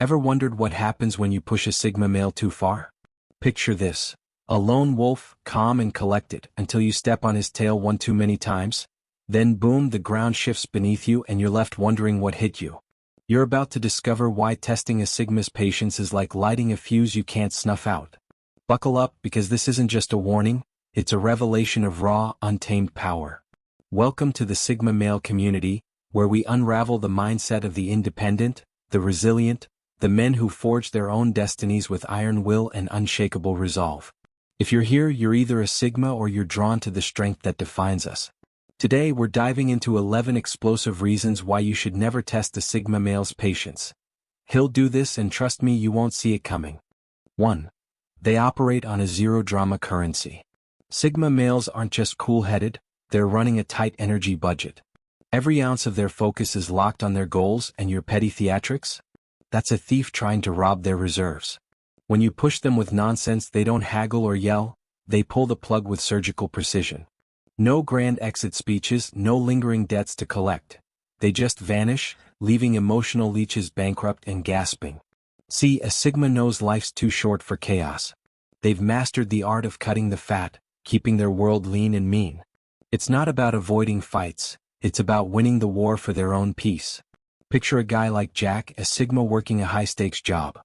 Ever wondered what happens when you push a Sigma male too far? Picture this. A lone wolf, calm and collected, until you step on his tail one too many times. Then boom, the ground shifts beneath you and you're left wondering what hit you. You're about to discover why testing a Sigma's patience is like lighting a fuse you can't snuff out. Buckle up, because this isn't just a warning, it's a revelation of raw, untamed power. Welcome to the Sigma male community, where we unravel the mindset of the independent, the resilient, the men who forge their own destinies with iron will and unshakable resolve. If you're here, you're either a Sigma or you're drawn to the strength that defines us. Today we're diving into 11 explosive reasons why you should never test a Sigma male's patience. He'll do this, and trust me, you won't see it coming. 1. They operate on a zero-drama currency. Sigma males aren't just cool-headed, they're running a tight energy budget. Every ounce of their focus is locked on their goals, and your petty theatrics? That's a thief trying to rob their reserves. When you push them with nonsense, they don't haggle or yell, they pull the plug with surgical precision. No grand exit speeches, no lingering debts to collect. They just vanish, leaving emotional leeches bankrupt and gasping. See, a Sigma knows life's too short for chaos. They've mastered the art of cutting the fat, keeping their world lean and mean. It's not about avoiding fights, it's about winning the war for their own peace. Picture a guy like Jack, a Sigma working a high-stakes job.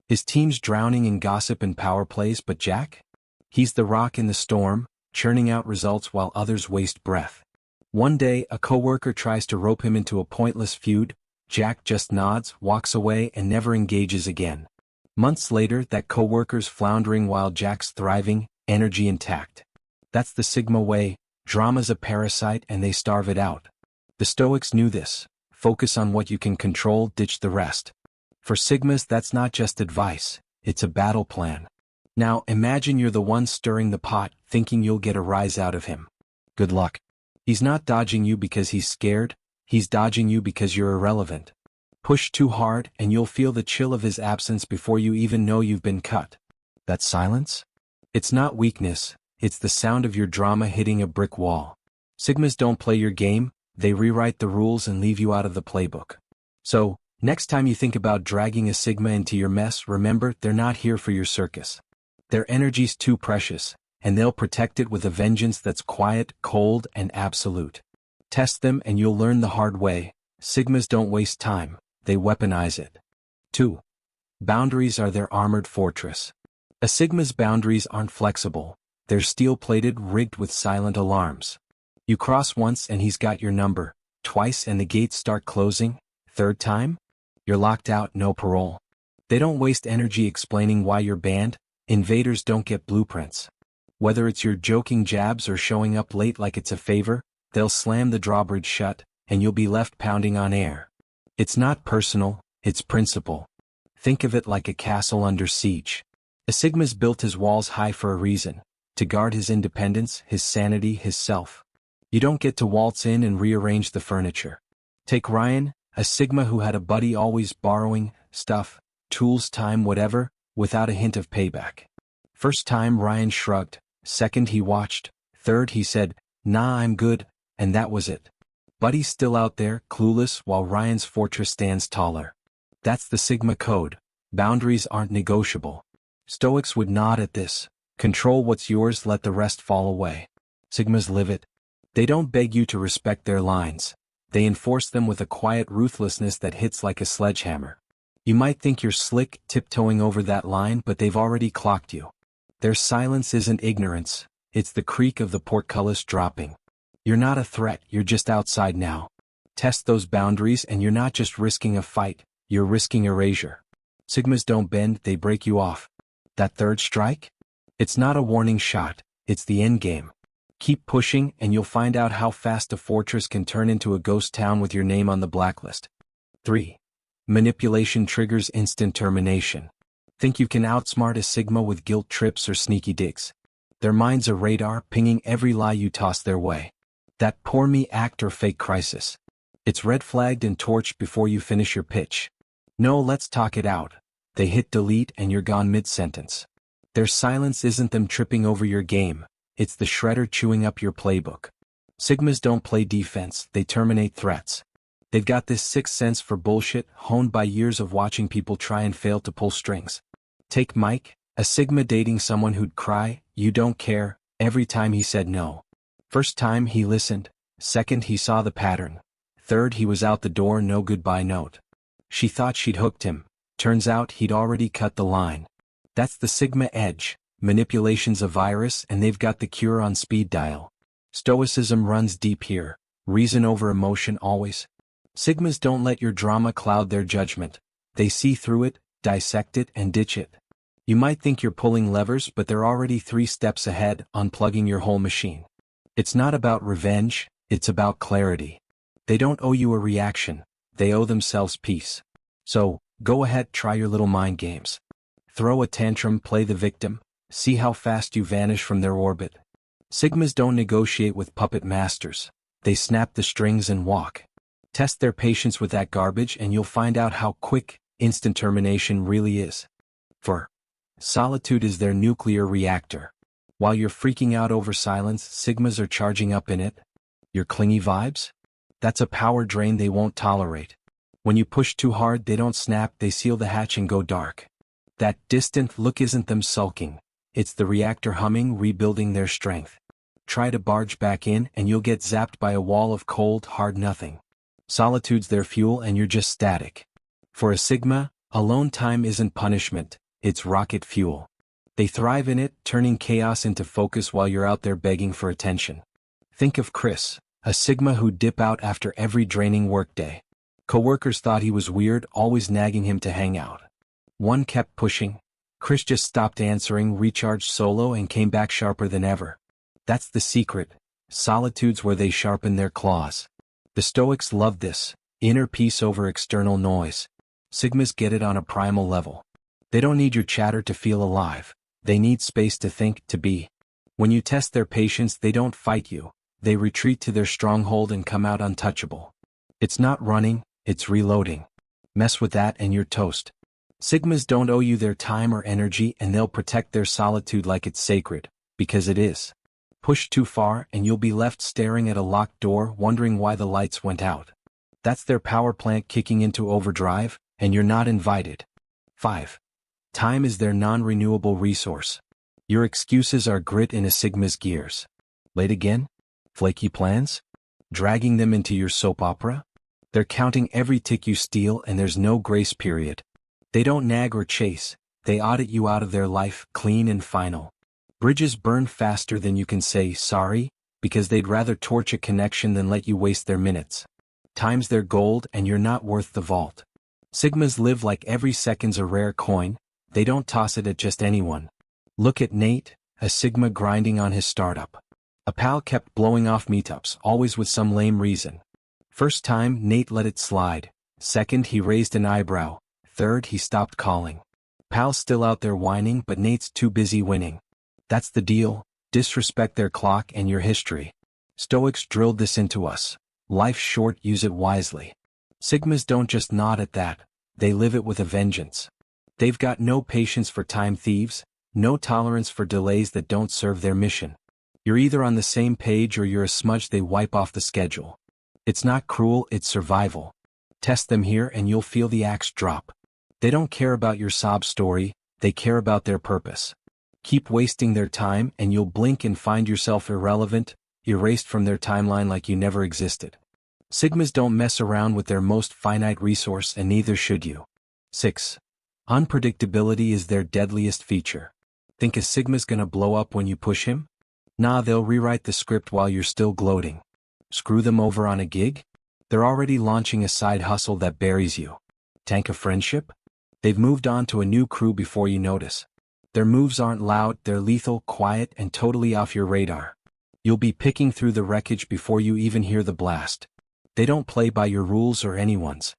His team's drowning in gossip and power plays, but Jack? He's the rock in the storm, churning out results while others waste breath. One day, a coworker tries to rope him into a pointless feud. Jack just nods, walks away, and never engages again. Months later, that coworker's floundering while Jack's thriving, energy intact. That's the Sigma way. Drama's a parasite and they starve it out. The Stoics knew this. Focus on what you can control, ditch the rest. For Sigmas, that's not just advice, it's a battle plan. Now, imagine you're the one stirring the pot, thinking you'll get a rise out of him. Good luck. He's not dodging you because he's scared, he's dodging you because you're irrelevant. Push too hard and you'll feel the chill of his absence before you even know you've been cut. That silence? It's not weakness, it's the sound of your drama hitting a brick wall. Sigmas don't play your game, they rewrite the rules and leave you out of the playbook. So, next time you think about dragging a Sigma into your mess, remember, they're not here for your circus. Their energy's too precious, and they'll protect it with a vengeance that's quiet, cold, and absolute. Test them and you'll learn the hard way. Sigmas don't waste time, they weaponize it. 2. Boundaries are their armored fortress. A Sigma's boundaries aren't flexible, they're steel-plated, rigged with silent alarms. You cross once and he's got your number, twice and the gates start closing, third time? You're locked out, no parole. They don't waste energy explaining why you're banned. Invaders don't get blueprints. Whether it's your joking jabs or showing up late like it's a favor, they'll slam the drawbridge shut, and you'll be left pounding on air. It's not personal, it's principle. Think of it like a castle under siege. A Sigma's built his walls high for a reason, to guard his independence, his sanity, his self. You don't get to waltz in and rearrange the furniture. Take Ryan, a Sigma who had a buddy always borrowing stuff, tools, time, whatever, without a hint of payback. First time, Ryan shrugged. Second, he watched. Third, he said, "Nah, I'm good," and that was it. Buddy's still out there, clueless, while Ryan's fortress stands taller. That's the Sigma code. Boundaries aren't negotiable. Stoics would nod at this. Control what's yours, let the rest fall away. Sigmas live it. They don't beg you to respect their lines. They enforce them with a quiet ruthlessness that hits like a sledgehammer. You might think you're slick, tiptoeing over that line, but they've already clocked you. Their silence isn't ignorance, it's the creak of the portcullis dropping. You're not a threat, you're just outside now. Test those boundaries and you're not just risking a fight, you're risking erasure. Sigmas don't bend, they break you off. That third strike? It's not a warning shot, it's the end game. Keep pushing and you'll find out how fast a fortress can turn into a ghost town with your name on the blacklist. 3. Manipulation triggers instant termination. Think you can outsmart a Sigma with guilt trips or sneaky digs. Their mind's a radar, pinging every lie you toss their way. That poor me act or fake crisis. It's red flagged and torched before you finish your pitch. No, let's talk it out. They hit delete and you're gone mid-sentence. Their silence isn't them tripping over your game, it's the shredder chewing up your playbook. Sigmas don't play defense, they terminate threats. They've got this sixth sense for bullshit, honed by years of watching people try and fail to pull strings. Take Mike, a Sigma dating someone who'd cry, "You don't care," every time he said no. First time he listened, second he saw the pattern, third he was out the door, no goodbye note. She thought she'd hooked him, turns out he'd already cut the line. That's the Sigma edge, manipulation's a virus and they've got the cure on speed dial. Stoicism runs deep here, reason over emotion always. Sigmas don't let your drama cloud their judgment. They see through it, dissect it and ditch it. You might think you're pulling levers, but they're already 3 steps ahead, unplugging your whole machine. It's not about revenge, it's about clarity. They don't owe you a reaction, they owe themselves peace. So, go ahead, try your little mind games. Throw a tantrum, play the victim, see how fast you vanish from their orbit. Sigmas don't negotiate with puppet masters. They snap the strings and walk. Test their patience with that garbage and you'll find out how quick, instant termination really is. For solitude is their nuclear reactor. While you're freaking out over silence, Sigmas are charging up in it. Your clingy vibes? That's a power drain they won't tolerate. When you push too hard, they don't snap, they seal the hatch and go dark. That distant look isn't them sulking. It's the reactor humming, rebuilding their strength. Try to barge back in and you'll get zapped by a wall of cold, hard nothing. Solitude's their fuel and you're just static. For a Sigma, alone time isn't punishment, it's rocket fuel. They thrive in it, turning chaos into focus while you're out there begging for attention. Think of Chris, a Sigma who'd dip out after every draining workday. Coworkers thought he was weird, always nagging him to hang out. One kept pushing. Chris just stopped answering, recharged solo and came back sharper than ever. That's the secret. Solitude's where they sharpen their claws. The Stoics love this, inner peace over external noise. Sigmas get it on a primal level. They don't need your chatter to feel alive. They need space to think, to be. When you test their patience, they don't fight you. They retreat to their stronghold and come out untouchable. It's not running, it's reloading. Mess with that and you're toast. Sigmas don't owe you their time or energy and they'll protect their solitude like it's sacred, because it is. Push too far and you'll be left staring at a locked door wondering why the lights went out. That's their power plant kicking into overdrive, and you're not invited. 5. Time is their non-renewable resource. Your excuses are grit in a Sigma's gears. Late again? Flaky plans? Dragging them into your soap opera? They're counting every tick you steal and there's no grace period. They don't nag or chase, they audit you out of their life, clean and final. Bridges burn faster than you can say sorry, because they'd rather torch a connection than let you waste their minutes. Time's their gold and you're not worth the vault. Sigmas live like every second's a rare coin, they don't toss it at just anyone. Look at Nate, a Sigma grinding on his startup. A pal kept blowing off meetups, always with some lame reason. First time, Nate let it slide. Second, he raised an eyebrow. Third, he stopped calling. Pal's still out there whining, but Nate's too busy winning. That's the deal, disrespect their clock and your history. Stoics drilled this into us. Life's short, use it wisely. Sigmas don't just nod at that, they live it with a vengeance. They've got no patience for time thieves, no tolerance for delays that don't serve their mission. You're either on the same page or you're a smudge they wipe off the schedule. It's not cruel, it's survival. Test them here and you'll feel the axe drop. They don't care about your sob story, they care about their purpose. Keep wasting their time and you'll blink and find yourself irrelevant, erased from their timeline like you never existed. Sigmas don't mess around with their most finite resource and neither should you. 6. Unpredictability is their deadliest feature. Think a Sigma's gonna blow up when you push him? Nah, they'll rewrite the script while you're still gloating. Screw them over on a gig? They're already launching a side hustle that buries you. Tank a friendship? They've moved on to a new crew before you notice. Their moves aren't loud, they're lethal, quiet, and totally off your radar. You'll be picking through the wreckage before you even hear the blast. They don't play by your rules or anyone's.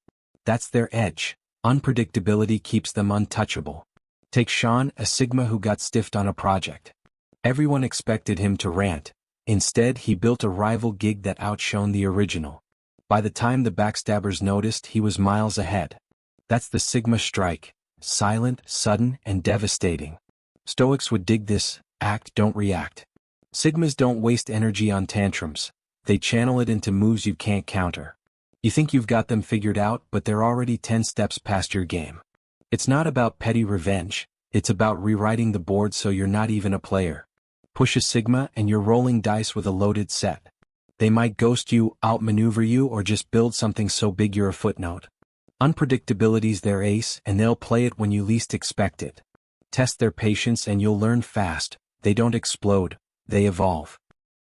That's their edge. Unpredictability keeps them untouchable. Take Sean, a Sigma who got stiffed on a project. Everyone expected him to rant. Instead, he built a rival gig that outshone the original. By the time the backstabbers noticed, he was miles ahead. That's the Sigma strike. Silent, sudden, and devastating. Stoics would dig this, act, don't react. Sigmas don't waste energy on tantrums. They channel it into moves you can't counter. You think you've got them figured out, but they're already 10 steps past your game. It's not about petty revenge, it's about rewriting the board so you're not even a player. Push a Sigma and you're rolling dice with a loaded set. They might ghost you, outmaneuver you, or just build something so big you're a footnote. Unpredictability's their ace, and they'll play it when you least expect it. Test their patience and you'll learn fast. They don't explode, they evolve.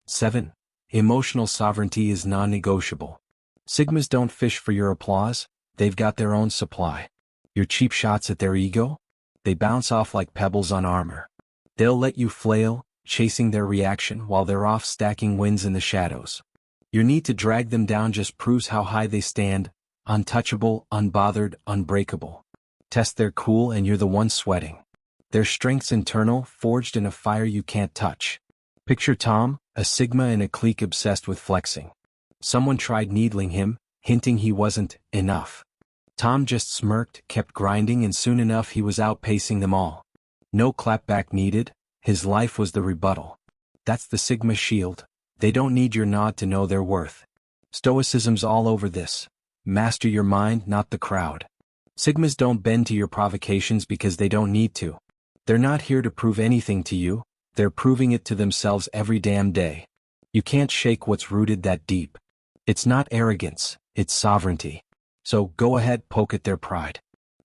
7. Emotional sovereignty is non-negotiable. Sigmas don't fish for your applause, they've got their own supply. Your cheap shots at their ego? They bounce off like pebbles on armor. They'll let you flail, chasing their reaction while they're off stacking wins in the shadows. Your need to drag them down just proves how high they stand, untouchable, unbothered, unbreakable. Test their cool and you're the one sweating. Their strength's internal, forged in a fire you can't touch. Picture Tom, a Sigma in a clique obsessed with flexing. Someone tried needling him, hinting he wasn't enough. Tom just smirked, kept grinding, and soon enough he was outpacing them all. No clapback needed, his life was the rebuttal. That's the Sigma shield. They don't need your nod to know their worth. Stoicism's all over this. Master your mind, not the crowd. Sigmas don't bend to your provocations because they don't need to. They're not here to prove anything to you, they're proving it to themselves every damn day. You can't shake what's rooted that deep. It's not arrogance, it's sovereignty. So go ahead, poke at their pride.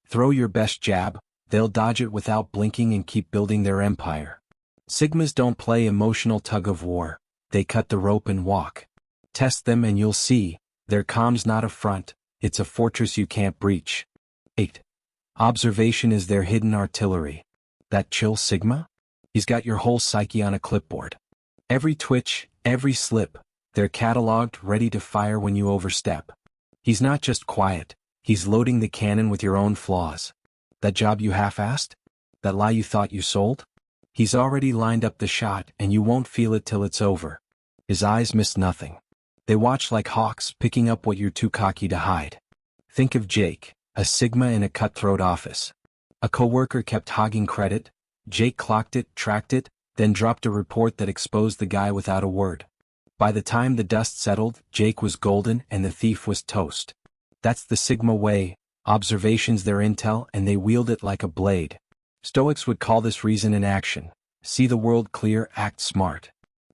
Throw your best jab, they'll dodge it without blinking and keep building their empire. Sigmas don't play emotional tug-of-war, they cut the rope and walk. Test them and you'll see, their calm's not a front, it's a fortress you can't breach. 8. Observation is their hidden artillery. That chill Sigma? He's got your whole psyche on a clipboard. Every twitch, every slip, they're cataloged, ready to fire when you overstep. He's not just quiet, he's loading the cannon with your own flaws. That job you half-assed? That lie you thought you sold? He's already lined up the shot and you won't feel it till it's over. His eyes miss nothing. They watch like hawks, picking up what you're too cocky to hide. Think of Jake, a Sigma in a cutthroat office. A coworker kept hogging credit, Jake clocked it, tracked it, then dropped a report that exposed the guy without a word. By the time the dust settled, Jake was golden and the thief was toast. That's the Sigma way, observation's their intel and they wield it like a blade. Stoics would call this reason in action. See the world clear, act smart.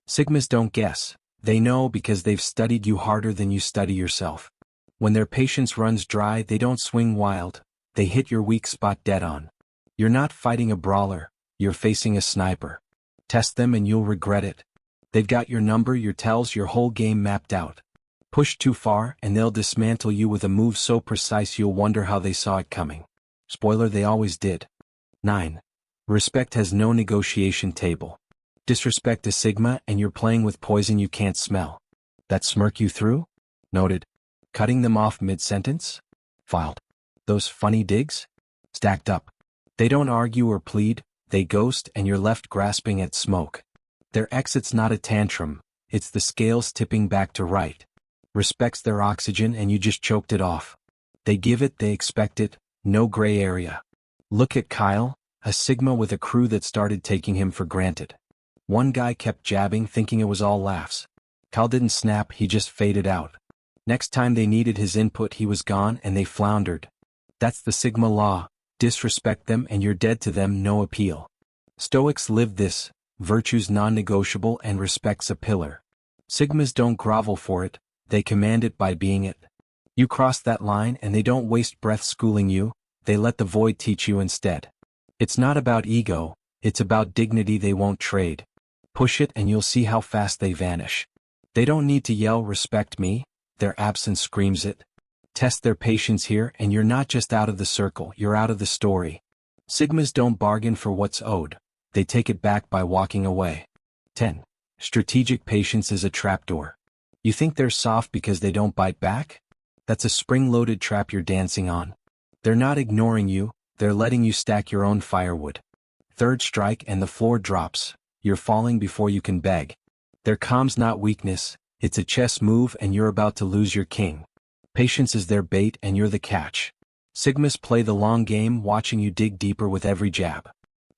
Sigmas don't guess, they know because they've studied you harder than you study yourself. When their patience runs dry, they don't swing wild, they hit your weak spot dead on. You're not fighting a brawler, you're facing a sniper. Test them and you'll regret it. They've got your number, your tells, your whole game mapped out. Push too far and they'll dismantle you with a move so precise you'll wonder how they saw it coming. Spoiler, they always did. 9. Respect has no negotiation table. Disrespect a Sigma and you're playing with poison you can't smell. That smirk you through? Noted. Cutting them off mid-sentence? Filed. Those funny digs? Stacked up. They don't argue or plead, they ghost and you're left grasping at smoke. Their exit's not a tantrum, it's the scales tipping back to right. Respect's their oxygen and you just choked it off. They give it, they expect it, no gray area. Look at Kyle, a Sigma with a crew that started taking him for granted. One guy kept jabbing thinking it was all laughs. Kyle didn't snap, he just faded out. Next time they needed his input he was gone and they floundered. That's the Sigma law, disrespect them and you're dead to them, no appeal. Stoics live this, virtue's non-negotiable and respect's a pillar. Sigmas don't grovel for it, they command it by being it. You cross that line and they don't waste breath schooling you, they let the void teach you instead. It's not about ego, it's about dignity they won't trade. Push it and you'll see how fast they vanish. They don't need to yell respect me, their absence screams it. Test their patience here and you're not just out of the circle, you're out of the story. Sigmas don't bargain for what's owed, they take it back by walking away. 10. Strategic patience is a trapdoor. You think they're soft because they don't bite back? That's a spring-loaded trap you're dancing on. They're not ignoring you, they're letting you stack your own firewood. Third strike and the floor drops, you're falling before you can beg. Their calm's not weakness, it's a chess move and you're about to lose your king. Patience is their bait and you're the catch. Sigmas play the long game, watching you dig deeper with every jab.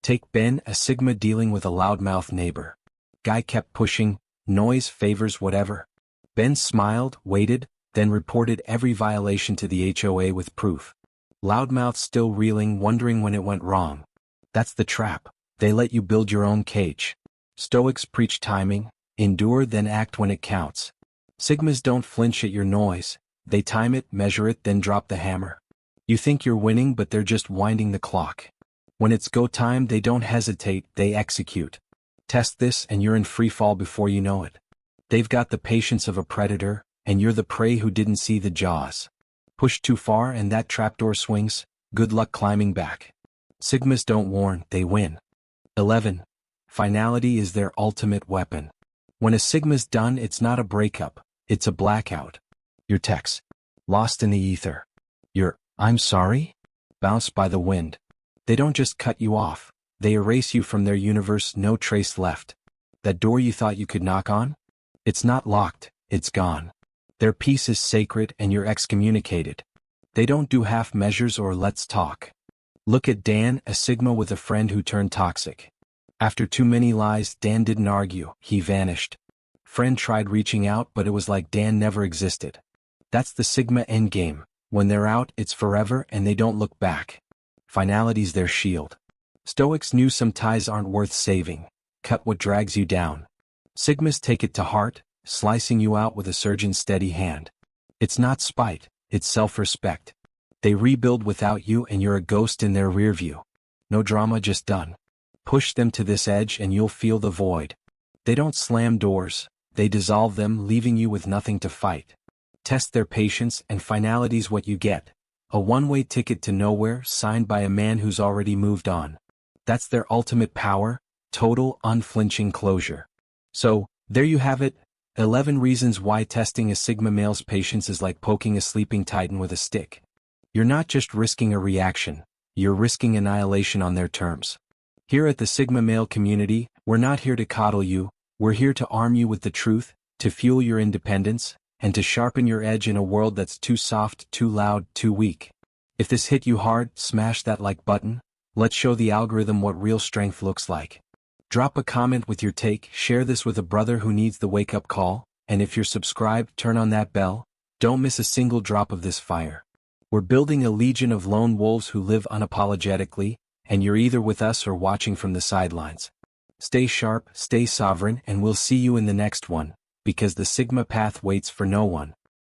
Take Ben, a Sigma dealing with a loudmouth neighbor. Guy kept pushing, noise favors whatever. Ben smiled, waited, then reported every violation to the HOA with proof. Loudmouth still reeling, wondering when it went wrong. That's the trap. They let you build your own cage. Stoics preach timing, endure then act when it counts. Sigmas don't flinch at your noise, they time it, measure it, then drop the hammer. You think you're winning, but they're just winding the clock. When it's go time, they don't hesitate, they execute. Test this and you're in free fall before you know it. They've got the patience of a predator, and you're the prey who didn't see the jaws. Push too far and that trapdoor swings, good luck climbing back. Sigmas don't warn, they win. 11. Finality is their ultimate weapon. When a Sigma's done, it's not a breakup, it's a blackout. Your text, lost in the ether. Your, I'm sorry? Bounced by the wind. They don't just cut you off, they erase you from their universe, no trace left. That door you thought you could knock on? It's not locked, it's gone. Their peace is sacred and you're excommunicated. They don't do half measures or let's talk. Look at Dan, a Sigma with a friend who turned toxic. After too many lies, Dan didn't argue, he vanished. Friend tried reaching out, but it was like Dan never existed. That's the Sigma endgame. When they're out, it's forever and they don't look back. Finality's their shield. Stoics knew some ties aren't worth saving. Cut what drags you down. Sigmas take it to heart, slicing you out with a surgeon's steady hand. It's not spite, it's self-respect. They rebuild without you and you're a ghost in their rear view. No drama, just done. Push them to this edge and you'll feel the void. They don't slam doors, they dissolve them, leaving you with nothing to fight. Test their patience and finality's what you get. A one-way ticket to nowhere signed by a man who's already moved on. That's their ultimate power, total unflinching closure. So, there you have it, 11 reasons why testing a Sigma male's patience is like poking a sleeping titan with a stick. You're not just risking a reaction, you're risking annihilation on their terms. Here at the Sigma male community, we're not here to coddle you, we're here to arm you with the truth, to fuel your independence, and to sharpen your edge in a world that's too soft, too loud, too weak. If this hit you hard, smash that like button. Let's show the algorithm what real strength looks like. Drop a comment with your take, share this with a brother who needs the wake-up call, and if you're subscribed, turn on that bell. Don't miss a single drop of this fire. We're building a legion of lone wolves who live unapologetically, and you're either with us or watching from the sidelines. Stay sharp, stay sovereign, and we'll see you in the next one, because the Sigma path waits for no one.